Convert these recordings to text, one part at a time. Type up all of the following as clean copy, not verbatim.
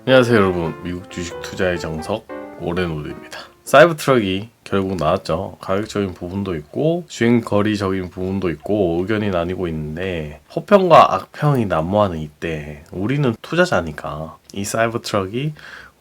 안녕하세요 여러분, 미국 주식 투자의 정석 오렌우드입니다. 사이버트럭이 결국 나왔죠. 가격적인 부분도 있고 주행거리적인 부분도 있고 의견이 나뉘고 있는데, 호평과 악평이 난무하는 이때 우리는 투자자니까 이 사이버트럭이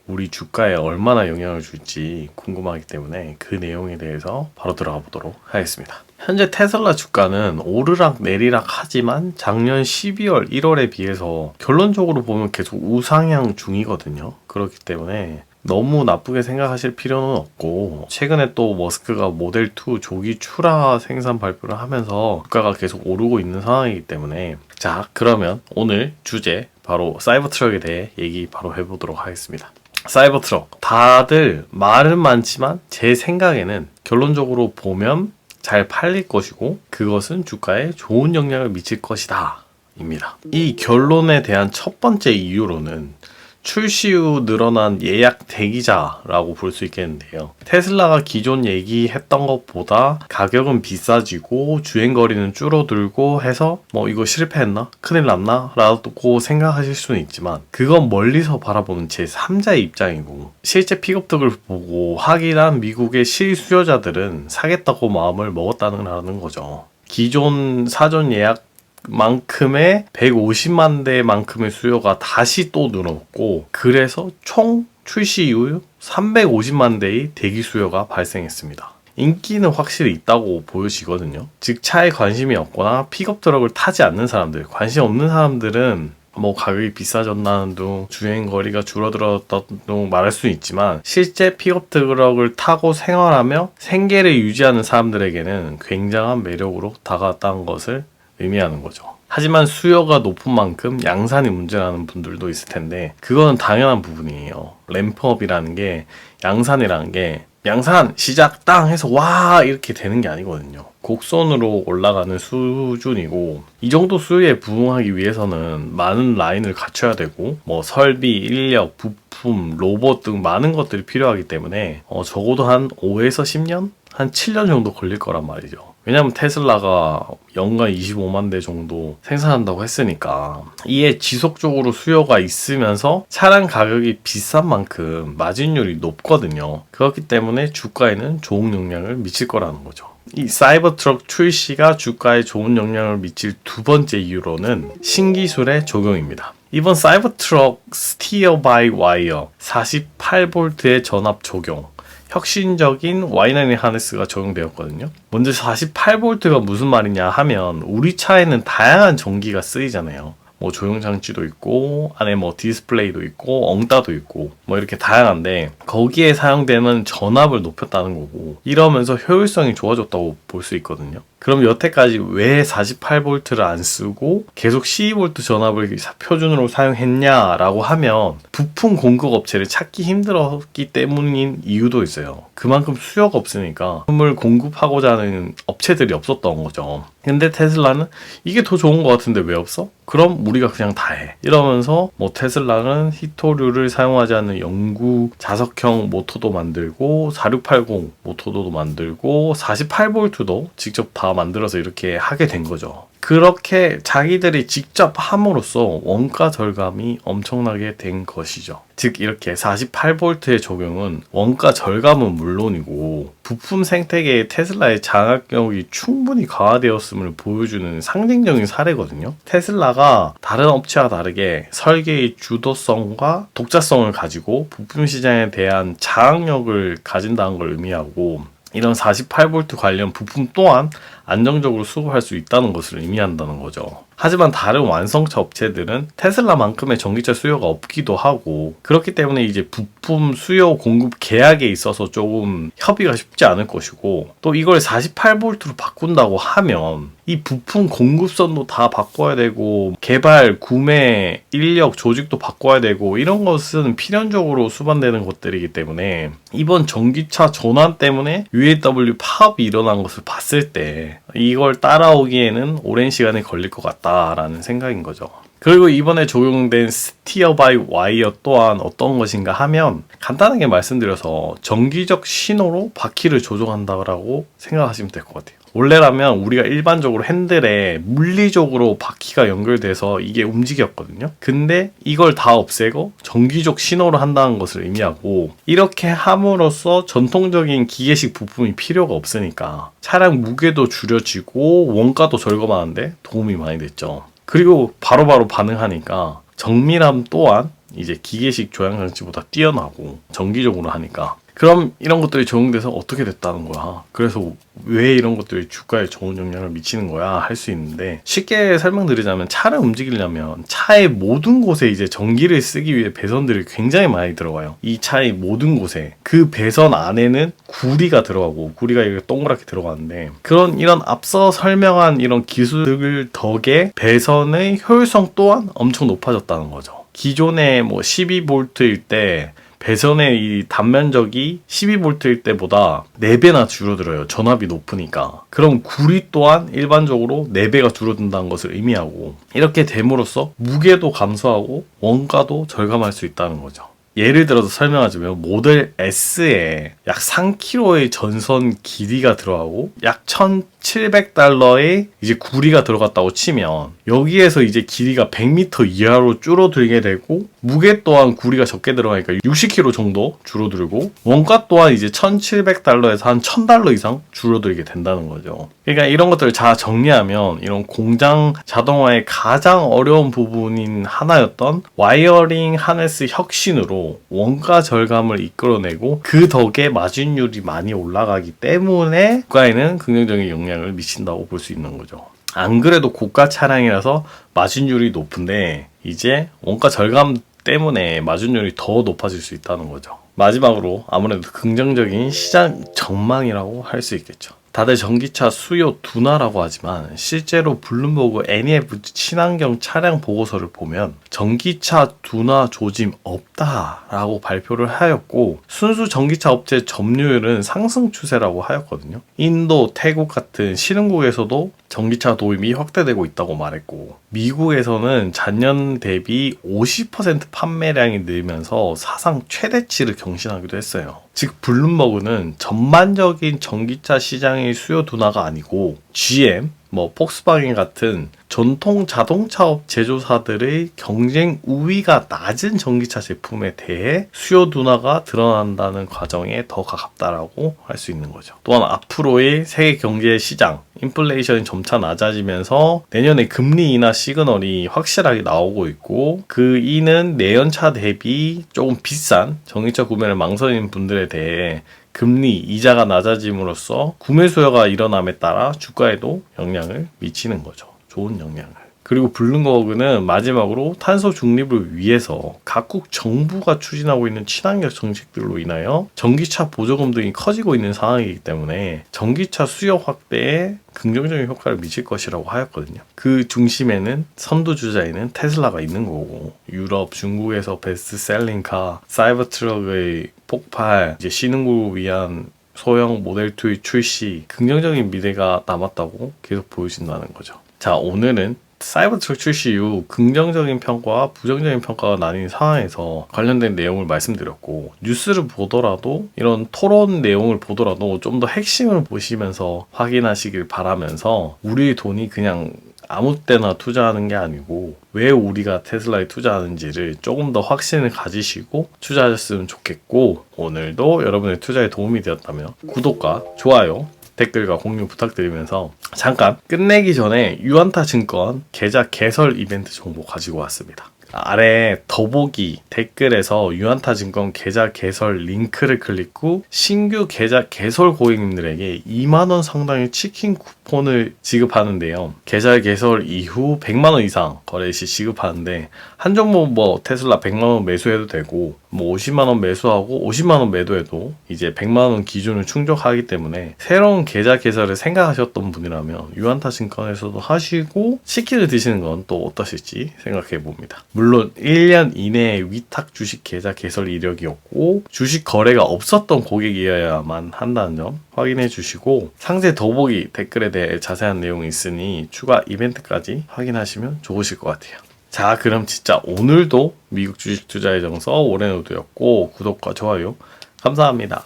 우리 주가에 얼마나 영향을 줄지 궁금하기 때문에 그 내용에 대해서 바로 들어가 보도록 하겠습니다. 현재 테슬라 주가는 오르락 내리락 하지만 작년 12월, 1월에 비해서 결론적으로 보면 계속 우상향 중이거든요. 그렇기 때문에 너무 나쁘게 생각하실 필요는 없고, 최근에 또 머스크가 모델2 조기 출하 생산 발표를 하면서 주가가 계속 오르고 있는 상황이기 때문에, 자, 그러면 오늘 주제 바로 사이버트럭에 대해 얘기 바로 해보도록 하겠습니다. 사이버트럭, 다들 말은 많지만 제 생각에는 결론적으로 보면 잘 팔릴 것이고 그것은 주가에 좋은 영향을 미칠 것이다 입니다. 이 결론에 대한 첫 번째 이유로는 출시 후 늘어난 예약 대기자라고 볼 수 있겠는데요. 테슬라가 기존 얘기했던 것보다 가격은 비싸지고 주행거리는 줄어들고 해서 이거 실패했나? 큰일 났나? 라고 생각하실 수는 있지만, 그건 멀리서 바라보는 제3자의 입장이고, 실제 픽업득을 보고 확인한 미국의 실수요자들은 사겠다고 마음을 먹었다는 거죠. 기존 사전 예약 만큼의 150만 대만큼의 수요가 다시 또 늘었고, 그래서 총 출시 이후 350만 대의 대기 수요가 발생했습니다. 인기는 확실히 있다고 보여지거든요. 즉 차에 관심이 없거나 픽업 트럭을 타지 않는 사람들, 관심 없는 사람들은 가격이 비싸졌다는 둥, 주행거리가 줄어들었다는 둥 말할 수 있지만, 실제 픽업 트럭을 타고 생활하며 생계를 유지하는 사람들에게는 굉장한 매력으로 다가왔다는 것을 의미하는 거죠. 하지만 수요가 높은 만큼 양산이 문제라는 분들도 있을 텐데, 그거는 당연한 부분이에요. 램프업이라는 게, 양산이라는 게 양산 시작 땅 해서 와 이렇게 되는 게 아니거든요. 곡선으로 올라가는 수준이고, 이 정도 수요에 부응하기 위해서는 많은 라인을 갖춰야 되고, 설비, 인력, 부품, 로봇 등 많은 것들이 필요하기 때문에 적어도 한 5에서 10년? 한 7년 정도 걸릴 거란 말이죠. 왜냐면 테슬라가 연간 25만 대 정도 생산한다고 했으니까, 이에 지속적으로 수요가 있으면서 차량 가격이 비싼 만큼 마진율이 높거든요. 그렇기 때문에 주가에는 좋은 영향을 미칠 거라는 거죠. 이 사이버트럭 출시가 주가에 좋은 영향을 미칠 두 번째 이유로는 신기술의 적용입니다. 이번 사이버트럭 스티어 바이 와이어 48V의 전압 적용, 혁신적인 Y9 하네스가 적용되었거든요. 먼저 48V가 무슨 말이냐 하면, 우리 차에는 다양한 전기가 쓰이잖아요. 조형장치도 있고, 안에 디스플레이도 있고, 엉따도 있고, 이렇게 다양한데, 거기에 사용되는 전압을 높였다는 거고, 이러면서 효율성이 좋아졌다고 볼 수 있거든요. 그럼 여태까지 왜 48V를 안 쓰고 계속 12V 전압을 표준으로 사용했냐라고 하면, 부품 공급 업체를 찾기 힘들었기 때문인 이유도 있어요. 그만큼 수요가 없으니까 부품을 공급하고자 하는 업체들이 없었던 거죠. 근데 테슬라는 이게 더 좋은 것 같은데 왜 없어? 그럼 우리가 그냥 다 해. 이러면서 테슬라는 히토류를 사용하지 않는 영구 자석형 모터도 만들고, 4680 모터도 만들고, 48V도 직접 다 만들어서 이렇게 하게 된 거죠. 그렇게 자기들이 직접 함으로써 원가 절감이 엄청나게 된 것이죠. 즉 이렇게 48V의 적용은 원가 절감은 물론이고, 부품 생태계의 테슬라의 장악력이 충분히 강화되었음을 보여주는 상징적인 사례거든요. 테슬라가 다른 업체와 다르게 설계의 주도성과 독자성을 가지고 부품 시장에 대한 장악력을 가진다는 걸 의미하고, 이런 48V 관련 부품 또한 안정적으로 수급할 수 있다는 것을 의미한다는 거죠. 하지만 다른 완성차 업체들은 테슬라만큼의 전기차 수요가 없기도 하고, 그렇기 때문에 이제 부품 수요 공급 계약에 있어서 조금 협의가 쉽지 않을 것이고, 또 이걸 48V로 바꾼다고 하면 이 부품 공급선도 다 바꿔야 되고, 개발, 구매, 인력, 조직도 바꿔야 되고, 이런 것은 필연적으로 수반되는 것들이기 때문에, 이번 전기차 전환 때문에 UAW 파업이 일어난 것을 봤을 때 이걸 따라오기에는 오랜 시간이 걸릴 것 같다라는 생각인 거죠. 그리고 이번에 적용된 스티어 바이 와이어 또한 어떤 것인가 하면 간단하게 말씀드려서 정기적 신호로 바퀴를 조종한다고 생각하시면 될 것 같아요. 원래라면 우리가 일반적으로 핸들에 물리적으로 바퀴가 연결돼서 이게 움직였거든요. 근데 이걸 다 없애고 정기적 신호로 한다는 것을 의미하고, 이렇게 함으로써 전통적인 기계식 부품이 필요가 없으니까 차량 무게도 줄여지고 원가도 절감하는데 도움이 많이 됐죠. 그리고 바로바로 반응하니까 정밀함 또한 이제 기계식 조향 장치보다 뛰어나고 정기적으로 하니까, 그럼 이런 것들이 적용돼서 어떻게 됐다는 거야. 그래서 왜 이런 것들이 주가에 좋은 영향을 미치는 거야 할 수 있는데, 쉽게 설명드리자면 차를 움직이려면 차의 모든 곳에 이제 전기를 쓰기 위해 배선들이 굉장히 많이 들어가요. 이 차의 모든 곳에 그 배선 안에는 구리가 들어가고, 구리가 이렇게 동그랗게 들어가는데, 이런 앞서 설명한 이런 기술 덕에 배선의 효율성 또한 엄청 높아졌다는 거죠. 기존에 뭐 12V일 때 배선의 이 단면적이 12V일 때보다 4배나 줄어들어요. 전압이 높으니까. 그럼 구리 또한 일반적으로 4배가 줄어든다는 것을 의미하고, 이렇게 됨으로써 무게도 감소하고 원가도 절감할 수 있다는 거죠. 예를 들어서 설명하자면 모델 S에 약 3km의 전선 길이가 들어가고 약 1,700달러의 이제 구리가 들어갔다고 치면, 여기에서 이제 길이가 100m 이하로 줄어들게 되고, 무게 또한 구리가 적게 들어가니까 60kg 정도 줄어들고, 원가 또한 이제 1,700달러에서 한 1,000달러 이상 줄어들게 된다는 거죠. 그러니까 이런 것들을 다 정리하면, 이런 공장 자동화의 가장 어려운 부분인 하나였던 와이어링 하네스 혁신으로 원가 절감을 이끌어내고, 그 덕에 마진율이 많이 올라가기 때문에 국가에는 긍정적인 영향을 미친다고 볼 수 있는 거죠. 안 그래도 고가 차량이라서 마진율이 높은데, 이제 원가 절감 때문에 마진율이 더 높아질 수 있다는 거죠. 마지막으로 아무래도 긍정적인 시장 전망이라고 할 수 있겠죠. 다들 전기차 수요 둔화라고 하지만, 실제로 블룸버그 NEF 친환경 차량 보고서를 보면 전기차 둔화 조짐 없다라고 발표를 하였고, 순수 전기차 업체 점유율은 상승 추세라고 하였거든요. 인도, 태국 같은 신흥국에서도 전기차 도입이 확대되고 있다고 말했고, 미국에서는 전년 대비 50% 판매량이 늘면서 사상 최대치를 경신하기도 했어요. 즉 블룸버그는 전반적인 전기차 시장의 수요 둔화가 아니고 GM, 폭스바겐 같은 전통 자동차업 제조사들의 경쟁 우위가 낮은 전기차 제품에 대해 수요 둔화가 드러난다는 과정에 더 가깝다라고 할 수 있는 거죠. 또한 앞으로의 세계 경제 시장, 인플레이션이 점차 낮아지면서 내년에 금리 인하 시그널이 확실하게 나오고 있고, 그 이는 내연차 대비 조금 비싼 전기차 구매를 망설이는 분들에 대해 금리, 이자가 낮아짐으로써 구매 수요가 일어남에 따라 주가에도 영향을 미치는 거죠. 좋은 영향을. 그리고 블룸버그는 마지막으로 탄소 중립을 위해서 각국 정부가 추진하고 있는 친환경 정책들로 인하여 전기차 보조금 등이 커지고 있는 상황이기 때문에 전기차 수요 확대에 긍정적인 효과를 미칠 것이라고 하였거든요. 그 중심에는 선두주자에는 테슬라가 있는 거고, 유럽, 중국에서 베스트셀링카, 사이버트럭의 폭발, 이제 신흥국을 위한 소형 모델2의 출시, 긍정적인 미래가 남았다고 계속 보여진다는 거죠. 자, 오늘은 사이버트럭 출시 이후 긍정적인 평가와 부정적인 평가가 나뉜 상황에서 관련된 내용을 말씀드렸고, 뉴스를 보더라도 이런 토론 내용을 보더라도 좀 더 핵심을 보시면서 확인하시길 바라면서, 우리 돈이 그냥 아무 때나 투자하는 게 아니고 왜 우리가 테슬라에 투자하는지를 조금 더 확신을 가지시고 투자하셨으면 좋겠고, 오늘도 여러분의 투자에 도움이 되었다면 구독과 좋아요, 댓글과 공유 부탁드리면서, 잠깐 끝내기 전에 유안타 증권 계좌 개설 이벤트 정보 가지고 왔습니다. 아래 더보기 댓글에서 유안타 증권 계좌 개설 링크를 클릭 후 신규 계좌 개설 고객님들에게 2만원 상당의 치킨 쿠폰을 지급하는데요. 계좌 개설 이후 100만원 이상 거래 시 지급하는데, 한 종목 테슬라 100만원 매수해도 되고, 50만원 매수하고 50만원 매도해도 이제 100만원 기준을 충족하기 때문에, 새로운 계좌 개설을 생각하셨던 분이라면 유안타 증권에서도 하시고 치킨을 드시는 건 또 어떠실지 생각해 봅니다. 물론 1년 이내에 위탁 주식 계좌 개설 이력이었고 주식 거래가 없었던 고객이어야만 한다는 점 확인해 주시고, 상세 더보기 댓글에 대해 자세한 내용이 있으니 추가 이벤트까지 확인하시면 좋으실 것 같아요. 자, 그럼 진짜 오늘도 미국 주식 투자의 정석 오렌우드였고 구독과 좋아요 감사합니다.